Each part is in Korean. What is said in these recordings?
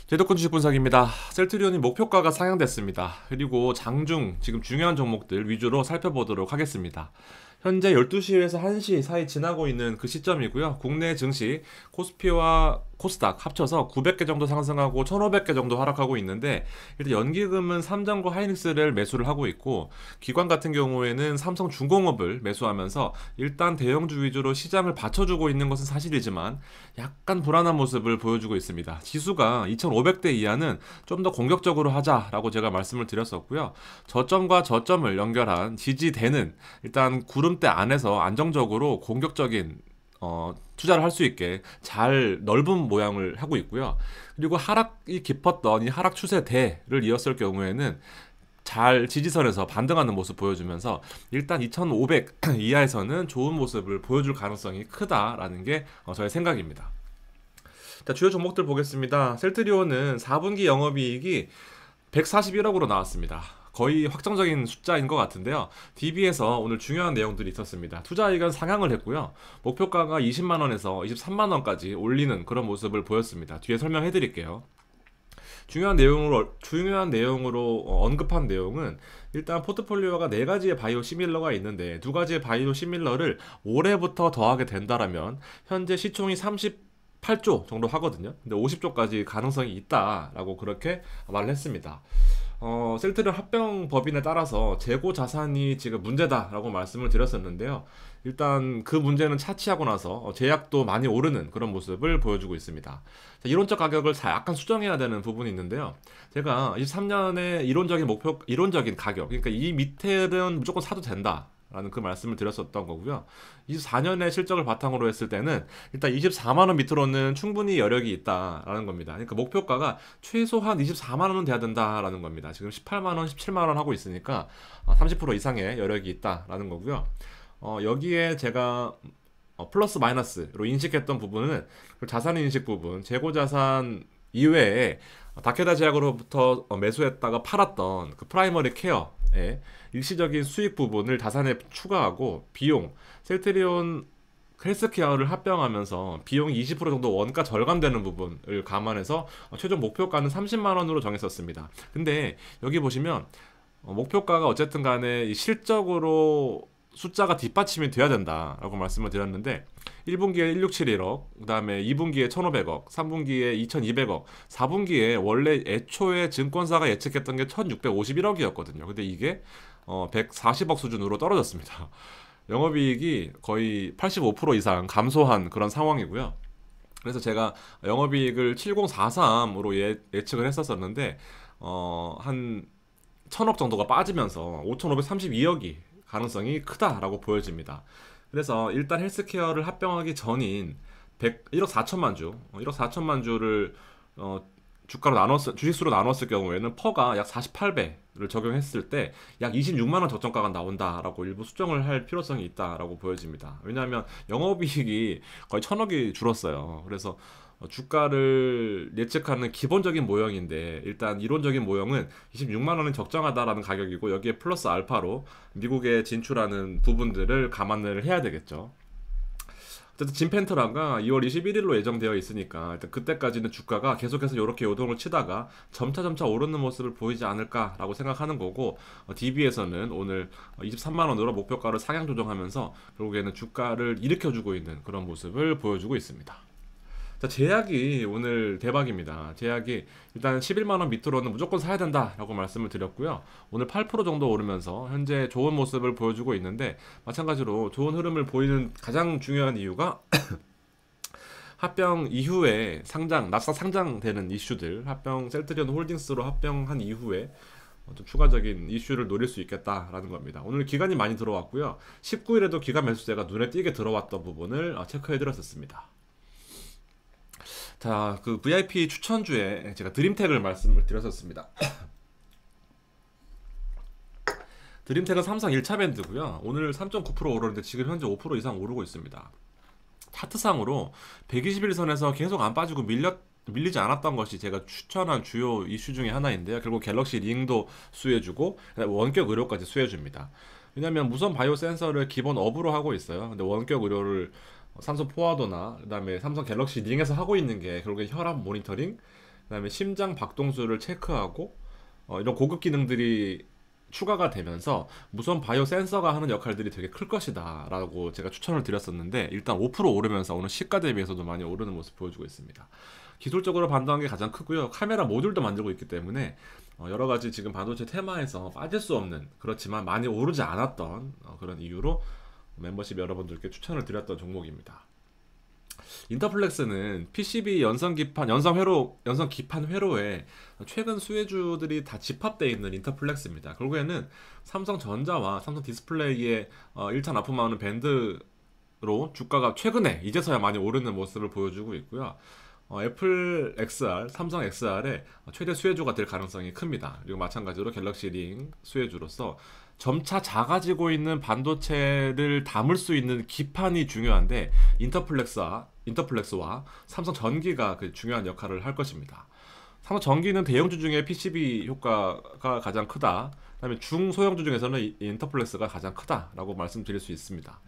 제도권 주식 분석입니다. 셀트리온이 목표가가 상향됐습니다. 그리고 장중 지금 중요한 종목들 위주로 살펴보도록 하겠습니다. 현재 12시에서 1시 사이 지나고 있는 그 시점이고요. 국내 증시 코스피와 코스닥 합쳐서 900개 정도 상승하고 1500개 정도 하락하고 있는데, 일단 연기금은 삼성과 하이닉스를 매수를 하고 있고, 기관 같은 경우에는 삼성중공업을 매수하면서 일단 대형주 위주로 시장을 받쳐주고 있는 것은 사실이지만 약간 불안한 모습을 보여주고 있습니다. 지수가 2500대 이하는 좀 더 공격적으로 하자라고 제가 말씀을 드렸었고요. 저점과 저점을 연결한 지지대는 일단 구름대 안에서 안정적으로 공격적인 투자를 할 수 있게 잘 넓은 모양을 하고 있고요. 그리고 하락이 깊었던 이 하락 추세대를 이었을 경우에는 잘 지지선에서 반등하는 모습 보여주면서 일단 2500 이하에서는 좋은 모습을 보여줄 가능성이 크다라는 게 저의 생각입니다. 자, 주요 종목들 보겠습니다. 셀트리온은 4분기 영업이익이 141억으로 나왔습니다. 거의 확정적인 숫자인 것 같은데요. DB에서 오늘 중요한 내용들이 있었습니다. 투자이익은 상향을 했고요. 목표가가 20만원에서 23만원까지 올리는 그런 모습을 보였습니다. 뒤에 설명해 드릴게요. 중요한 내용으로 언급한 내용은 일단 포트폴리오가 4가지의 바이오 시밀러가 있는데 2가지의 바이오 시밀러를 올해부터 더하게 된다라면 현재 시총이 38조 정도 하거든요. 근데 50조까지 가능성이 있다라고 그렇게 말을 했습니다. 셀트리온 합병 법인에 따라서 재고 자산이 지금 문제다라고 말씀을 드렸었는데요. 일단 그 문제는 차치하고 나서 제약도 많이 오르는 그런 모습을 보여주고 있습니다. 자, 이론적 가격을 약간 수정해야 되는 부분이 있는데요. 제가 23년에 이론적인 가격, 그러니까 이 밑에는 무조건 사도 된다 라는 그 말씀을 드렸었던 거고요. 24년의 실적을 바탕으로 했을 때는 일단 24만원 밑으로는 충분히 여력이 있다라는 겁니다. 그러니까 목표가가 최소한 24만원은 돼야 된다라는 겁니다. 지금 18만원, 17만원 하고 있으니까 30% 이상의 여력이 있다라는 거고요. 여기에 제가 플러스 마이너스로 인식했던 부분은 그 자산 인식 부분, 재고자산 이외에 다케다 제약으로부터 매수했다가 팔았던 그 프라이머리 케어의 일시적인 수익 부분을 자산에 추가하고, 비용, 셀트리온 헬스케어를 합병하면서 비용이 20% 정도 원가 절감되는 부분을 감안해서 최종 목표가는 30만원으로 정했었습니다. 근데 여기 보시면 목표가가 어쨌든 간에 실적으로 숫자가 뒷받침이 돼야 된다라고 말씀을 드렸는데, 1분기에 1671억, 그 다음에 2분기에 1500억, 3분기에 2200억, 4분기에 원래 애초에 증권사가 예측했던 게 1651억이었거든요. 근데 이게 140억 수준으로 떨어졌습니다. 영업이익이 거의 85% 이상 감소한 그런 상황이고요. 그래서 제가 영업이익을 7043으로 예측을 했었었는데 한 1000억 정도가 빠지면서 5532억이 가능성이 크다라고 보여집니다. 그래서 일단 헬스케어를 합병하기 전인 1억 4천만 주, 1억 4천만 주를 주식수로 나눴을 경우에는 퍼가 약 48배를 적용했을 때 약 26만원 저점가가 나온다라고 일부 수정을 할 필요성이 있다라고 보여집니다. 왜냐하면 영업이익이 거의 1000억이 줄었어요. 그래서 주가를 예측하는 기본적인 모형인데, 일단 이론적인 모형은 26만원은 적정하다라는 가격이고, 여기에 플러스 알파로 미국에 진출하는 부분들을 감안을 해야 되겠죠. 어쨌든 진펜트라가 2월 21일로 예정되어 있으니까 일단 그때까지는 주가가 계속해서 이렇게 요동을 치다가 점차 오르는 모습을 보이지 않을까라고 생각하는 거고, DB에서는 오늘 23만원으로 목표가를 상향 조정하면서 결국에는 주가를 일으켜주고 있는 그런 모습을 보여주고 있습니다. 자, 제약이 오늘 대박입니다. 제약이 일단 11만원 밑으로는 무조건 사야 된다라고 말씀을 드렸고요. 오늘 8% 정도 오르면서 현재 좋은 모습을 보여주고 있는데, 마찬가지로 좋은 흐름을 보이는 가장 중요한 이유가 합병 이후에 나스닥 상장되는 이슈들, 합병 셀트리온 홀딩스로 합병한 이후에 좀 추가적인 이슈를 노릴 수 있겠다라는 겁니다. 오늘 기간이 많이 들어왔고요. 19일에도 기간 매수세가 눈에 띄게 들어왔던 부분을 체크해 드렸었습니다. 자, 그 VIP 추천주에 제가 드림텍을 말씀을 드렸었습니다. 드림텍은 삼성 1차 밴드고요. 오늘 3.9% 오르는데 지금 현재 5% 이상 오르고 있습니다. 차트상으로 121선에서 계속 안 빠지고 밀리지 않았던 것이 제가 추천한 주요 이슈 중에 하나인데요. 결국 갤럭시 링도 수혜주고 원격 의료까지 수혜줍니다. 왜냐하면 무선 바이오 센서를 기본 업으로 하고 있어요. 근데 원격 의료를 삼성 포화도나 그다음에 삼성 갤럭시 링에서 하고 있는 게 결국에 혈압 모니터링, 그다음에 심장 박동수를 체크하고 이런 고급 기능들이 추가가 되면서 무선 바이오 센서가 하는 역할들이 되게 클 것이다 라고 제가 추천을 드렸었는데, 일단 5% 오르면서 오늘 시가 대비해서도 많이 오르는 모습 보여주고 있습니다. 기술적으로 반도한 게 가장 크고요. 카메라 모듈도 만들고 있기 때문에 여러 가지 지금 반도체 테마에서 빠질 수 없는, 그렇지만 많이 오르지 않았던 그런 이유로 멤버십 여러분들께 추천을 드렸던 종목입니다. 인터플렉스는 PCB 연성 기판 회로에 최근 수혜주들이 다 집합되어 있는 인터플렉스입니다. 결국에는 삼성전자와 삼성 디스플레이의 1차 납품하는 밴드로 주가가 최근에 이제서야 많이 오르는 모습을 보여주고 있고요. 애플 XR, 삼성 XR의 최대 수혜주가 될 가능성이 큽니다. 그리고 마찬가지로 갤럭시 링 수혜주로서 점차 작아지고 있는 반도체를 담을 수 있는 기판이 중요한데, 인터플렉스와 삼성 전기가 그 중요한 역할을 할 것입니다. 삼성 전기는 대형주 중에 PCB 효과가 가장 크다. 그다음에 중소형주 중에서는 인터플렉스가 가장 크다라고 말씀드릴 수 있습니다.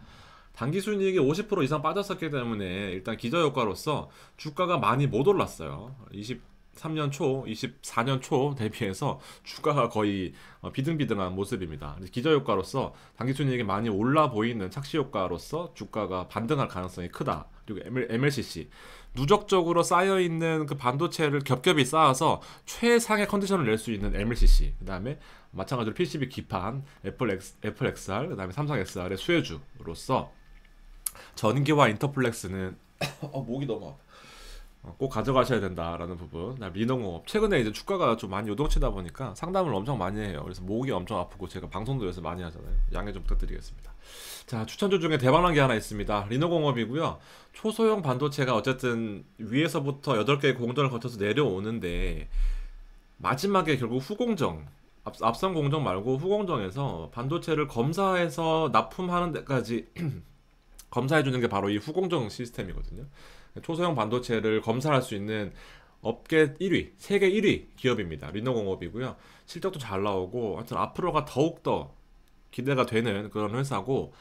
단기 순이익이 50% 이상 빠졌었기 때문에 일단 기저효과로서 주가가 많이 못 올랐어요. 23년 초, 24년 초 대비해서 주가가 거의 비등비등한 모습입니다. 기저효과로서 단기 순이익이 많이 올라 보이는 착시효과로서 주가가 반등할 가능성이 크다. 그리고 MLCC 누적적으로 쌓여있는 그 반도체를 겹겹이 쌓아서 최상의 컨디션을 낼 수 있는 MLCC, 그 다음에 마찬가지로 PCB 기판, 애플 XR, 그 다음에 삼성 XR의 수혜주로서 전기와 인터플렉스는 목이 너무 아파. 꼭 가져가셔야 된다라는 부분. 리노공업 최근에 이제 주가가 좀 많이 요동치다 보니까 상담을 엄청 많이 해요. 그래서 목이 엄청 아프고 제가 방송도 요새 많이 하잖아요. 양해 좀 부탁드리겠습니다. 자, 추천주 중에 대박난 게 하나 있습니다. 리노공업이고요. 초소형 반도체가 어쨌든 위에서부터 8개의 공정을 거쳐서 내려오는데, 마지막에 결국 후공정, 앞선 공정 말고 후공정에서 반도체를 검사해서 납품하는 데까지 검사해주는 게 바로 이 후공정 시스템이거든요. 초소형 반도체를 검사할 수 있는 업계 1위, 세계 1위 기업입니다. 리노공업이고요. 실적도 잘 나오고, 하여튼 앞으로가 더욱더 기대가 되는 그런 회사고,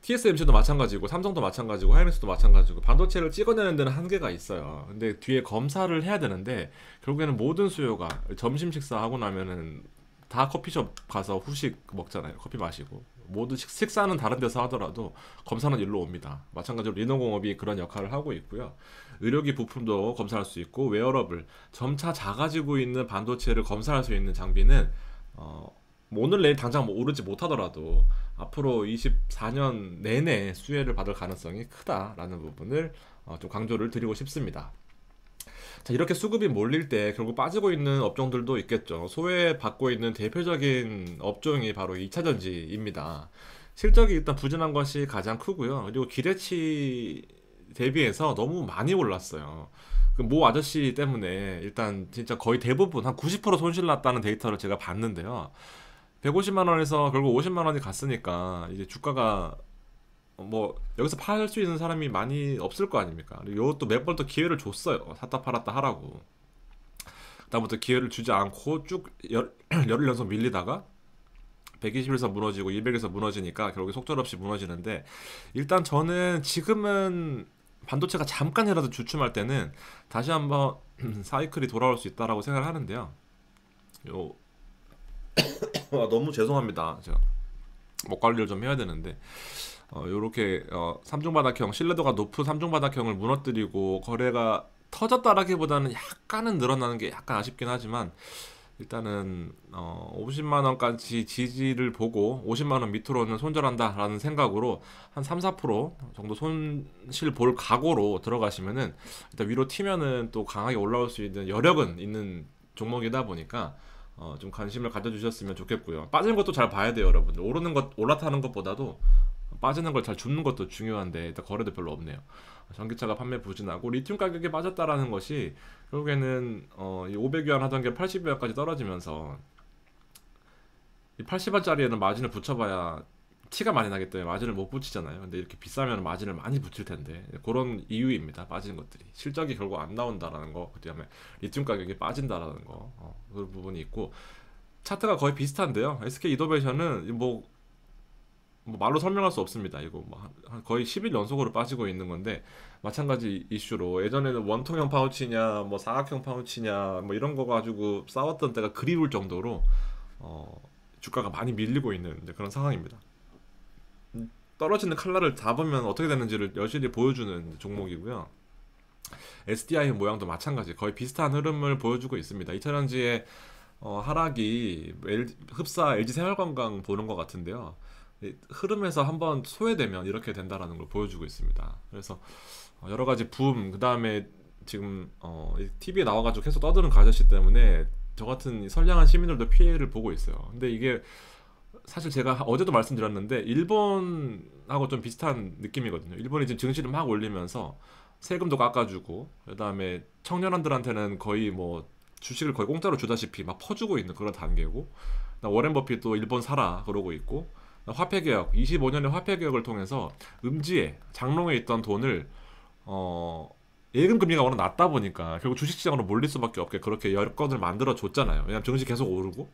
TSMC도 마찬가지고, 삼성도 마찬가지고, 하이닉스도 마찬가지고, 반도체를 찍어내는 데는 한계가 있어요. 근데 뒤에 검사를 해야 되는데, 결국에는 모든 수요가 점심 식사하고 나면은 다 커피숍 가서 후식 먹잖아요. 커피 마시고. 모두 식사는 다른 데서 하더라도 검사는 일로 옵니다. 마찬가지로 리노공업이 그런 역할을 하고 있고요. 의료기 부품도 검사할 수 있고, 웨어러블, 점차 작아지고 있는 반도체를 검사할 수 있는 장비는 뭐 오늘 내일 당장 뭐 오르지 못하더라도 앞으로 24년 내내 수혜를 받을 가능성이 크다라는 부분을 좀 강조를 드리고 싶습니다. 자, 이렇게 수급이 몰릴 때 결국 빠지고 있는 업종들도 있겠죠. 소외받고 있는 대표적인 업종이 바로 2차전지입니다. 실적이 일단 부진한 것이 가장 크고요. 그리고 기대치 대비해서 너무 많이 올랐어요. 그 모 아저씨 때문에 일단 진짜 거의 대부분 한 90% 손실 났다는 데이터를 제가 봤는데요. 150만 원에서 결국 50만 원이 갔으니까 이제 주가가 뭐 여기서 팔 수 있는 사람이 많이 없을 거 아닙니까? 이것도 몇 번 더 기회를 줬어요. 샀다 팔았다 하라고. 그다음부터 기회를 주지 않고 쭉 열흘 연속 밀리다가 120에서 무너지고 200에서 무너지니까 결국에 속절없이 무너지는데, 일단 저는 지금은 반도체가 잠깐이라도 주춤할 때는 다시 한번 사이클이 돌아올 수 있다라고 생각을 하는데요. 너무 죄송합니다. 제가 목 관리를 좀 해야 되는데, 요렇게 삼중바닥형, 신뢰도가 높은 삼중바닥형을 무너뜨리고 거래가 터졌다라기보다는 약간은 늘어나는 게 약간 아쉽긴 하지만, 일단은 50만원까지 지지를 보고 50만원 밑으로는 손절한다라는 생각으로 한 3-4% 정도 손실 볼 각오로 들어가시면은, 일단 위로 튀면은 또 강하게 올라올 수 있는 여력은 있는 종목이다 보니까 좀 관심을 가져주셨으면 좋겠고요. 빠지는 것도 잘 봐야 돼요, 여러분들. 오르는 것, 올라타는 것보다도 빠지는 걸 잘 줍는 것도 중요한데 일단 거래도 별로 없네요. 전기차가 판매 부진하고 리튬 가격이 빠졌다라는 것이 결국에는 이 500위안 하던 게 80위안까지 떨어지면서, 이 80원짜리에는 마진을 붙여봐야 티가 많이 나기 때문에 마진을 못 붙이잖아요. 근데 이렇게 비싸면 마진을 많이 붙일 텐데, 그런 이유입니다. 빠지는 것들이 실적이 결국 안 나온다라는 거, 그다음에 리튬 가격이 빠진다라는 거, 그런 부분이 있고, 차트가 거의 비슷한데요. SK 이노베이션은 뭐 말로 설명할 수 없습니다. 이거 뭐 거의 10일 연속으로 빠지고 있는 건데 마찬가지 이슈로 예전에는 원통형 파우치냐 뭐 사각형 파우치냐 뭐 이런 거 가지고 싸웠던 때가 그리울 정도로 주가가 많이 밀리고 있는 이제 그런 상황입니다. 떨어지는 칼날을 잡으면 어떻게 되는지를 여실히 보여주는 종목이고요. SDI 모양도 마찬가지 거의 비슷한 흐름을 보여주고 있습니다. 2000년지에 하락이 흡사 LG생활건강 보는 것 같은데요. 이 흐름에서 한번 소외되면 이렇게 된다라는 걸 보여주고 있습니다. 그래서 여러 가지 그 다음에 지금 TV에 나와가지고 계속 떠드는 그 아저씨 때문에 저 같은 선량한 시민들도 피해를 보고 있어요. 근데 이게 사실 제가 어제도 말씀드렸는데 일본하고 좀 비슷한 느낌이거든요. 일본이 지금 증시를 막 올리면서 세금도 깎아주고 그다음에 청년한들한테는 거의 뭐 주식을 거의 공짜로 주다시피 막 퍼주고 있는 그런 단계고 워렌 버핏도 일본 사라 그러고 있고 화폐개혁 25년의 화폐개혁을 통해서 음지에 장롱에 있던 돈을 예금 금리가 워낙 낮다 보니까 결국 주식시장으로 몰릴 수밖에 없게 그렇게 여건을 만들어 줬잖아요. 왜냐면 증시 계속 오르고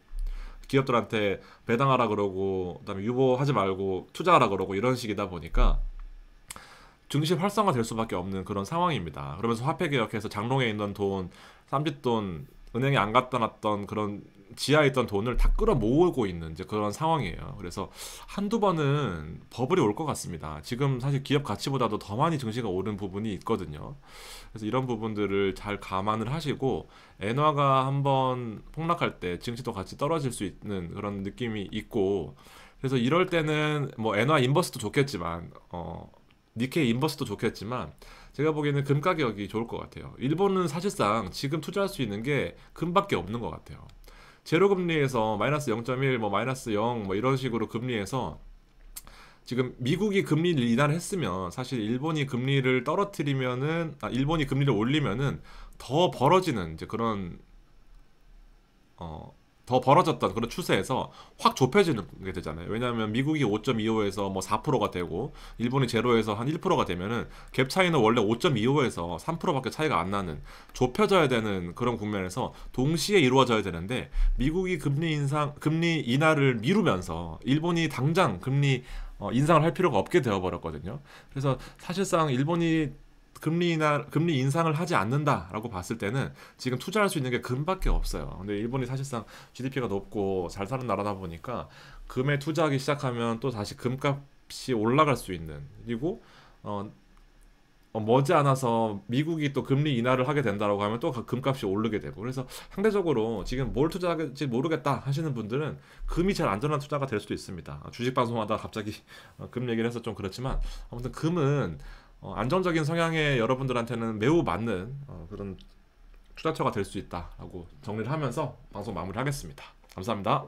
기업들한테 배당하라 그러고 그다음에 유보하지 말고 투자하라 그러고 이런 식이다 보니까 증시 활성화 될 수밖에 없는 그런 상황입니다. 그러면서 화폐 개혁해서 장롱에 있는 돈, 쌈짓돈, 은행에 안 갖다 놨던 그런 지하에 있던 돈을 다 끌어 모으고 있는 이제 그런 상황이에요. 그래서 한두 번은 버블이 올 것 같습니다. 지금 사실 기업 가치보다도 더 많이 증시가 오른 부분이 있거든요. 그래서 이런 부분들을 잘 감안을 하시고 엔화가 한번 폭락할 때 증시도 같이 떨어질 수 있는 그런 느낌이 있고 그래서 이럴 때는 뭐 엔화 인버스도 좋겠지만 니케이 인버스도 좋겠지만 제가 보기에는 금 가격이 좋을 것 같아요. 일본은 사실상 지금 투자할 수 있는 게 금밖에 없는 것 같아요. 제로 금리에서 마이너스 0.1, 뭐 마이너스 0, 뭐 이런 식으로 금리에서 지금 미국이 금리를 인하를 했으면 사실 일본이 금리를 떨어뜨리면은 일본이 금리를 올리면은 더 벌어지는 이제 그런 더 벌어졌던 그런 추세에서 확 좁혀지는 게 되잖아요. 왜냐하면 미국이 5.25에서 뭐 4%가 되고 일본이 제로에서 한 1%가 되면은 갭 차이는 원래 5.25에서 3%밖에 차이가 안 나는 좁혀져야 되는 그런 국면에서 동시에 이루어져야 되는데 미국이 금리 인하를 미루면서 일본이 당장 금리 인상을 할 필요가 없게 되어버렸거든요. 그래서 사실상 일본이 금리 인상을 하지 않는다라고 봤을 때는 지금 투자할 수 있는 게 금밖에 없어요. 근데 일본이 사실상 GDP가 높고 잘 사는 나라다 보니까 금에 투자하기 시작하면 또 다시 금값이 올라갈 수 있는 그리고 머지않아서 미국이 또 금리 인하를 하게 된다라고 하면 또 금값이 오르게 되고 그래서 상대적으로 지금 뭘 투자할지 모르겠다 하시는 분들은 금이 제일 안전한 투자가 될 수도 있습니다. 주식 방송하다가 갑자기 금 얘기를 해서 좀 그렇지만 아무튼 금은 안정적인 성향의 여러분들한테는 매우 맞는 그런 투자처가 될 수 있다라고 정리를 하면서 방송 마무리하겠습니다. 감사합니다.